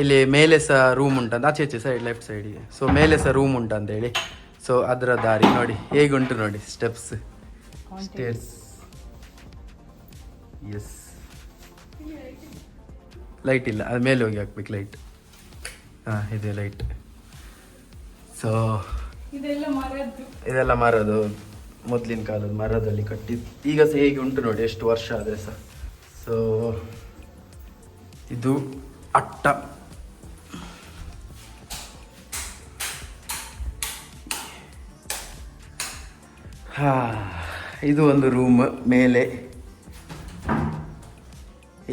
ಇಲ್ಲಿ ಮೇಲೆ ಸಹ ರೂಮ್ ಉಂಟಂತ, ಆಚೆ ಸೈಡ್ ಲೆಫ್ಟ್ ಸೈಡಿಗೆ. ಸೊ ಮೇಲೆ ಸಹ ರೂಮ್ ಉಂಟಂತೇಳಿ. ಸೊ ಅದರ ದಾರಿ ನೋಡಿ ಹೇಗುಂಟು ನೋಡಿ, ಸ್ಟೆಪ್ಸ್, ಸ್ಟೇರ್ಸ್. ಎಸ್, ಲೈಟ್ ಇಲ್ಲ, ಅದು ಮೇಲೆ ಹೋಗಿ ಹಾಕ್ಬೇಕು ಲೈಟ್. ಹಾಂ, ಇದೆ ಲೈಟ್. ಸೊ ಇದೆಲ್ಲ ಮರದು, ಮೊದಲಿನ ಕಾಲದ ಮರದಲ್ಲಿ ಕಟ್ಟಿದ್ದು. ಈಗ ಸಹ ಹೇಗೆ ಉಂಟು ನೋಡಿ, ಎಷ್ಟು ವರ್ಷ ಆದರೆ ಸಹ. ಸೊ ಇದು ಅಟ್ಟ. ಇದು ಒಂದು ರೂಮ್ ಮೇಲೆ.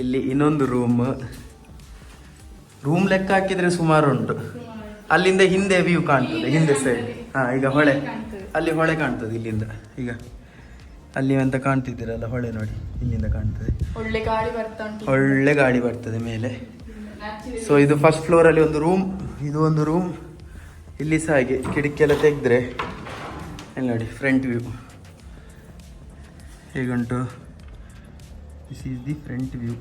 ಇಲ್ಲಿ ಇನ್ನೊಂದು ರೂಮ್ ಲೆಕ್ಕ ಹಾಕಿದ್ರೆ ಸುಮಾರು ಉಂಟು. ಅಲ್ಲಿಂದ ಹಿಂದೆ ವ್ಯೂ ಕಾಣ್ತದೆ, ಹಿಂದೆ ಸೈಡ್. ಈಗ ಹೊಳೆ, ಅಲ್ಲಿ ಹೊಳೆ ಕಾಣ್ತದೆ ಇಲ್ಲಿಂದ. ಈಗ ಅಲ್ಲಿ ಅಂತ ಕಾಣ್ತಿದ್ದೀರಲ್ಲ ಹೊಳೆ ನೋಡಿ, ಇಲ್ಲಿಂದ ಕಾಣ್ತದೆ. ಒಳ್ಳೆ ಗಾಳಿ ಬರ್ತದೆ ಮೇಲೆ. ಸೊ ಇದು ಫಸ್ಟ್ ಫ್ಲೋರ್ ಅಲ್ಲಿ ಒಂದು ರೂಮ್, ಇದು ಒಂದು ರೂಮ್. ಇಲ್ಲಿ ಸಹ ಹಾಗೆ ಕಿಟಕಿ ಎಲ್ಲ ತೆಗೆದ್ರೆ ಇಲ್ಲಿ ನೋಡಿ ಫ್ರಂಟ್ ವ್ಯೂ ಹೇಗುಂಟು. This is the front view.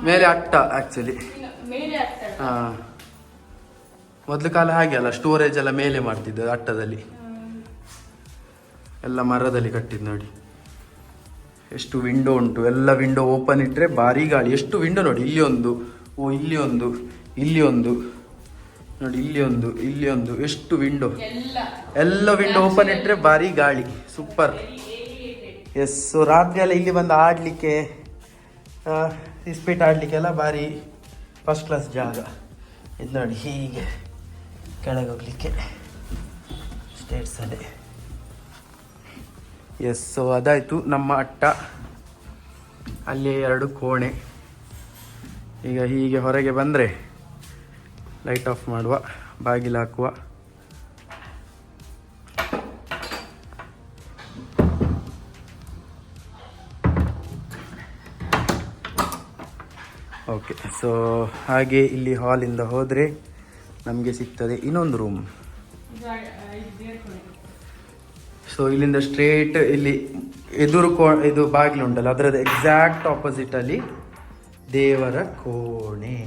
ಮೇಲೆ ಅಟ್ಟ ಆಕ್ಚುಲಿ. ಮೊದಲು ಕಾಲ ಹಾಗೆ ಅಲ್ಲ, ಸ್ಟೋರೇಜ್ ಎಲ್ಲ ಮೇಲೆ ಮಾಡ್ತಿದ್ದು ಅಟ್ಟದಲ್ಲಿ, ಎಲ್ಲ ಮರದಲ್ಲಿ ಕಟ್ಟಿದ್ದು ನೋಡಿ. ಎಷ್ಟು ವಿಂಡೋ ಉಂಟು, ಎಲ್ಲ ವಿಂಡೋ ಓಪನ್ ಇಟ್ಟರೆ ಭಾರಿ ಗಾಳಿ. ಎಷ್ಟು ವಿಂಡೋ ನೋಡಿ, ಇಲ್ಲಿ ಒಂದು, ಇಲ್ಲಿ ಒಂದು, ಇಲ್ಲಿ ಒಂದು ನೋಡಿ, ಇಲ್ಲಿ ಒಂದು, ಎಷ್ಟು ವಿಂಡೋ. ಎಲ್ಲ ವಿಂಡೋ ಓಪನ್ ಇಟ್ಟರೆ ಭಾರಿ ಗಾಳಿ, ಸೂಪರ್. ಎಸ್. ಸೊ ರಾತ್ರಿ ಎಲ್ಲ ಇಲ್ಲಿ ಬಂದು ಆಡಲಿಕ್ಕೆ, ಇಸ್ಪೀಟ್ ಆಡಲಿಕ್ಕೆಲ್ಲ ಭಾರಿ ಫಸ್ಟ್ ಕ್ಲಾಸ್ ಜಾಗ ಇದು ನೋಡಿ. ಹೀಗೆ ಕೆಳಗೆ ಹೋಗ್ಲಿಕ್ಕೆ ಸ್ಟೇಟ್ಸಲ್ಲಿ. ಎಸ್. ಸೊ ಅದಾಯಿತು ನಮ್ಮ ಅಟ್ಟ. ಅಲ್ಲಿ 2 ಕೋಣೆ. ಈಗ ಹೀಗೆ ಹೊರಗೆ ಬಂದರೆ ಲೈಟ್ ಆಫ್ ಮಾಡುವ, ಬಾಗಿಲು ಹಾಕುವ. ಓಕೆ. ಸೊ ಹಾಗೆ ಇಲ್ಲಿ ಹಾಲಿಂದ ಹೋದರೆ ನಮಗೆ ಸಿಗ್ತದೆ ಇನ್ನೊಂದು ರೂಮ್. ಸೊ ಇಲ್ಲಿಂದ ಸ್ಟ್ರೇಟ್ ಇಲ್ಲಿ ಎದುರು ಇದು ಬಾಗಿಲು ಉಂಟಲ್ಲ, ಅದರದ್ದು ಎಕ್ಸಾಕ್ಟ್ ಆಪೋಸಿಟ್ ಅಲ್ಲಿ ದೇವರ ಕೋಣೆ.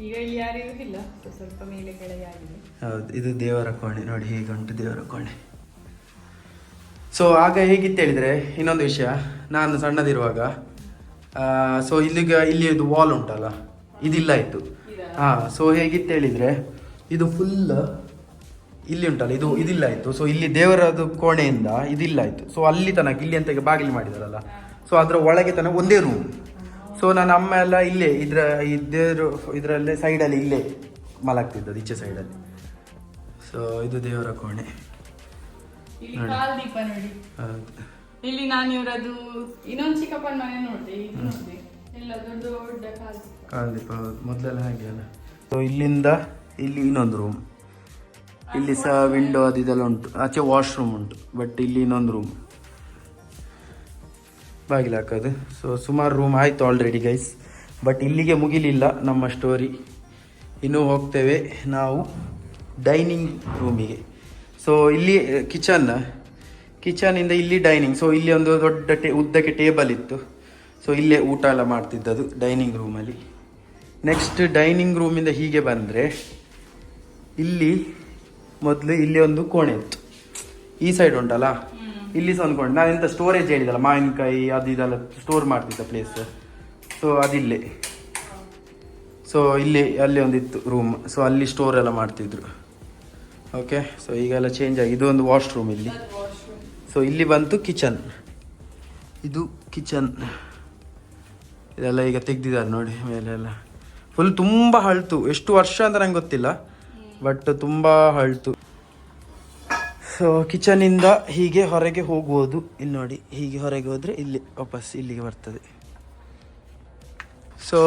ಈಗ ಇಲ್ಲಿ ಯಾರು ಇರುವುದಿಲ್ಲ, ಸ್ವಲ್ಪ ಮೇಲೆ ಕೆಳಗೆ ಆಗಿದೆ. ಹೌದು, ಇದು ದೇವರ ಕೋಣೆ ನೋಡಿ, ಹೇಗೆ ಉಂಟು ದೇವರ ಕೋಣೆ. ಸೊ ಆಗ ಹೇಗಿತ್ತು ಹೇಳಿದ್ರೆ, ಇನ್ನೊಂದು ವಿಷಯ, ನಾನು ಸಣ್ಣದಿರುವಾಗ ಸೊ ಇಲ್ಲಿ ಇದು ವಾಲ್ ಉಂಟಲ್ಲ, ಇದಿಲ್ಲ ಇತ್ತು. ಸೊ ಹೇಗಿತ್ತು ಹೇಳಿದ್ರೆ, ಇದು ಫುಲ್ ಇಲ್ಲಿ ಉಂಟಲ್ಲ, ಇದಿಲ್ಲ ಇತ್ತು. ಸೊ ಇಲ್ಲಿ ದೇವರದು ಕೋಣೆಯಿಂದ ಇದಿಲ್ಲ ಇತ್ತು. ಸೊ ಅಲ್ಲಿ ತನಕ, ಇಲ್ಲಿ ಅಂತ ಬಾಗಿಲು ಮಾಡಿದಾರಲ್ಲ, ಸೊ ಅದರ ಒಳಗೆ ತನಕ ಒಂದೇ ರೂಮ್. ಸೊ ನನ್ನ ಅಮ್ಮ ಎಲ್ಲ ಇಲ್ಲೇ ಇದರಲ್ಲೇ ಸೈಡಲ್ಲಿ ಇಲ್ಲೇ ಮಲಗ್ತಿದ್ದದ್ದು, ಈಚೆ ಸೈಡಲ್ಲಿ. ಸೊ ಇದು ದೇವರ ಕೋಣೆ. ಹೌದು. ಇಲ್ಲಿ ನಾನು ಇವರದು ಇನ್ನೊಂದು ಚಿಕ್ಕಪ್ಪನ ಮನೆ ನೋಡಿದೆ, ಎಲ್ಲ ದೊಡ್ಡ ಕಾಲ್ದೀಪ. ಹೌದು, ಮೊದಲೆಲ್ಲ ಹಾಗೆ ಅಲ್ಲ. ಸೊ ಇಲ್ಲಿಂದ ಇಲ್ಲಿ ಇನ್ನೊಂದು ರೂಮ್, ಇಲ್ಲಿ ಸಹ ವಿಂಡೋ ಅದೆಲ್ಲ ಉಂಟು. ಆಚೆ ವಾಶ್ರೂಮ್ ಉಂಟು, ಬಟ್ ಇಲ್ಲಿ ಇನ್ನೊಂದು ರೂಮ್ ಬಾಗಿಲು ಹಾಕೋದು. ಸೊ ಸುಮಾರು ರೂಮ್ ಆಯಿತು ಆಲ್ರೆಡಿ ಗೈಸ್. ಬಟ್ ಇಲ್ಲಿಗೆ ಮುಗಿಲಿಲ್ಲ ನಮ್ಮ ಸ್ಟೋರಿ, ಇನ್ನೂ ಹೋಗ್ತೇವೆ ನಾವು ಡೈನಿಂಗ್ ರೂಮಿಗೆ. ಸೊ ಇಲ್ಲಿ ಕಿಚನಿಂದ ಇಲ್ಲಿ ಡೈನಿಂಗ್. ಸೊ ಇಲ್ಲಿ ಒಂದು ದೊಡ್ಡ ಉದ್ದಕ್ಕೆ ಟೇಬಲ್ ಇತ್ತು. ಸೊ ಇಲ್ಲೇ ಊಟ ಎಲ್ಲ ಮಾಡ್ತಿದ್ದದು ಡೈನಿಂಗ್ ರೂಮಲ್ಲಿ. ನೆಕ್ಸ್ಟ್ ಡೈನಿಂಗ್ ರೂಮಿಂದ ಹೀಗೆ ಬಂದರೆ ಇಲ್ಲಿ ಮೊದಲು ಇಲ್ಲಿ ಒಂದು ಕೋಣೆ ಇತ್ತು. ಈ ಸೈಡ್ ಉಂಟಲ್ಲ, ಇಲ್ಲಿ ಸಹ ಒಂದು ಕೋಣೆ. ನಾನೆಂತ ಸ್ಟೋರೇಜ್ ಹೇಳಿದಲ್ಲ, ಮಾವಿನಕಾಯಿ ಅದು ಇದೆಲ್ಲ ಸ್ಟೋರ್ ಮಾಡ್ತಿದ್ದ ಪ್ಲೇಸ್. ಸೊ ಅದಿಲ್ಲೇ. ಸೊ ಅಲ್ಲಿ ಒಂದಿತ್ತು ರೂಮ್. ಸೊ ಅಲ್ಲಿ ಸ್ಟೋರ್ ಎಲ್ಲ ಮಾಡ್ತಿದ್ರು. ಓಕೆ, ಸೊ ಈಗೆಲ್ಲ ಚೇಂಜ್ ಆಗಿ ಇದು ಒಂದು ವಾಶ್ರೂಮ್ ಇಲ್ಲಿ. ಸೊ ಇಲ್ಲಿ ಬಂತು ಕಿಚನ್. ಇದು ಕಿಚನ್. ಇದೆಲ್ಲ ಈಗ ತೆಗ್ದಿದ್ದಾರೆ ನೋಡಿ ಮೇಲೆಲ್ಲ. ಫುಲ್ ತುಂಬ ಹಳ್ತು. ಎಷ್ಟು ವರ್ಷ ಅಂತ ನಂಗೆ ಗೊತ್ತಿಲ್ಲ, ಬಟ್ ತುಂಬ ಹಳ್ತು. ಸೊ ಕಿಚನಿಂದ ಹೀಗೆ ಹೊರಗೆ ಹೋಗ್ಬೋದು. ಇಲ್ಲಿ ನೋಡಿ, ಹೀಗೆ ಹೊರಗೆ ಹೋದರೆ ಇಲ್ಲಿ ವಾಪಸ್ ಇಲ್ಲಿಗೆ ಬರ್ತದೆ. ಸೊ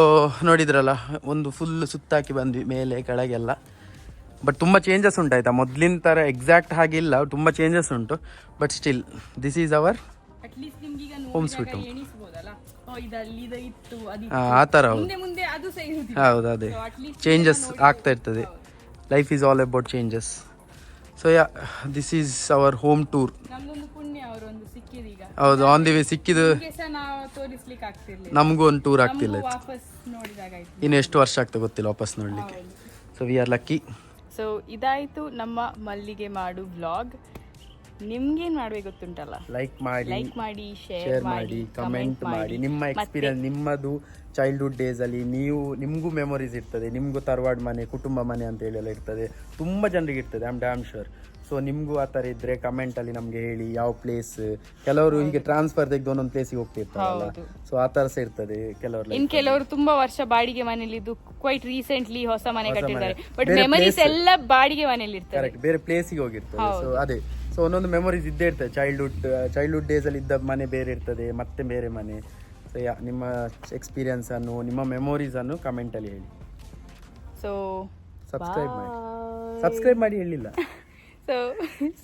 ನೋಡಿದ್ರಲ್ಲ, ಒಂದು ಫುಲ್ ಸುತ್ತಾಕಿ ಬಂದ್ವಿ ಮೇಲೆ ಕೆಳಗೆಲ್ಲ. ಬಟ್ ತುಂಬ ಚೇಂಜಸ್ ಉಂಟಾಯ್ತಾ, ಮೊದಲಿನ ಥರ ಎಕ್ಸಾಕ್ಟ್ ಹಾಗಿಲ್ಲ, ತುಂಬ ಚೇಂಜಸ್ ಉಂಟು. But still this is our home sweet home. ಆ ಥರ ಹೌದು, ಅದೇ ಚೇಂಜಸ್ ಆಗ್ತಾ ಇರ್ತದೆ. Life is all about changes. So yeah, this is our home tour. ಹೌದು, ಆನ್ ದಿ ವೇ ಸಿಕ್ಕಿದ್ದು. ನಮಗೂ ಒಂದು ಟೂರ್ ಆಗ್ತಿಲ್ಲ. ಇನ್ನು ಎಷ್ಟು ವರ್ಷ ಆಗ್ತದೆ ಗೊತ್ತಿಲ್ಲ ವಾಪಸ್ ನೋಡ್ಲಿಕ್ಕೆ. So we are lucky. So ಇದಾಯಿತು ನಮ್ಮ ಮಲ್ಲಿಗೆ ಮಾಡು ವ್ಲಾಗ್. ನಿಮ್ಗೇನು ಮಾಡ್ಬೇಕು ಗೊತ್ತುಂಟಲ್ಲ, ಲೈಕ್ ಮಾಡಿ ಶೇರ್ ಮಾಡಿ ಕಮೆಂಟ್ ಮಾಡಿ. ನಿಮ್ಮ ಎಕ್ಸ್ಪೀರಿಯನ್ಸ್, ನಿಮ್ಮದು ಚೈಲ್ಡ್ಹುಡ್ ಡೇಸಲ್ಲಿ ನಿಮಗೂ ಮೆಮೊರೀಸ್ ಇರ್ತದೆ. ನಿಮಗೂ ತರವಾಡು ಮನೆ, ಕುಟುಂಬ ಮನೆ ಅಂತ ಹೇಳಿ ಎಲ್ಲ ಇರ್ತದೆ. ತುಂಬ ಜನರಿಗೆ ಇರ್ತದೆ, I am dam sure. So ನಿಮಗೂ ಆ ಥರ ಇದ್ದರೆ ಕಮೆಂಟಲ್ಲಿ ನಮಗೆ ಹೇಳಿ, ಯಾವ ಪ್ಲೇಸ್. ಕೆಲವರು ಹೀಗೆ ಟ್ರಾನ್ಸ್ಫರ್ ತೆಗೆದು ಒಂದೊಂದು ಪ್ಲೇಸಿಗೆ ಹೋಗ್ತಿರ್ತಾರಲ್ಲ, ಸೊ ಆ ಥರ ಸಹ ಇರ್ತದೆ. ಕೆಲವರು ತುಂಬಾ ವರ್ಷ ಬಾಡಿಗೆ ಮನೇಲಿದ್ದು ಕ್ವೈಟ್ ರೀಸೆಂಟ್ಲಿ ಹೊಸ ಮನೆ ಕಟ್ಟಿದ್ದಾರೆ. ಬಟ್ ಮೆಮರೀಸ್ ಎಲ್ಲ ಬಾಡಿಗೆ ಮನೇಲಿ ಇರ್ತದೆ, ಕರೆಕ್ಟ್, ಬೇರೆ ಪ್ಲೇಸಿಗೆ ಹೋಗಿರ್ತದೆ. ಸೊ ಅದೇ, ಸೊ ಒಂದೊಂದು ಮೆಮೊರೀಸ್ ಇದ್ದೇ ಇರ್ತದೆ. ಚೈಲ್ಡ್ಹುಡ್ ಡೇಸಲ್ಲಿ ಇದ್ದ ಮನೆ ಬೇರೆ ಇರ್ತದೆ, ಮತ್ತೆ ಬೇರೆ ಮನೆ. ಸೊ ನಿಮ್ಮ ಎಕ್ಸ್ಪೀರಿಯನ್ಸನ್ನು, ನಿಮ್ಮ ಮೆಮೊರೀಸನ್ನು ಕಮೆಂಟಲ್ಲಿ ಹೇಳಿ. ಸೊ ಸಬ್ಸ್ಕ್ರೈಬ್ ಮಾಡಿ ಹೇಳಿಲ್ಲ ಸೊ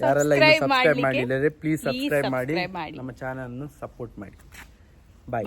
ಯಾರೆಲ್ಲ ಸಬ್ಸ್ಕ್ರೈಬ್ ಮಾಡಿಲ್ಲ, ಪ್ಲೀಸ್ ಸಬ್ಸ್ಕ್ರೈಬ್ ಮಾಡಿ ನಮ್ಮ ಚಾನಲ್ ಅನ್ನು ಸಪೋರ್ಟ್ ಮಾಡಿ. ಬಾಯ್.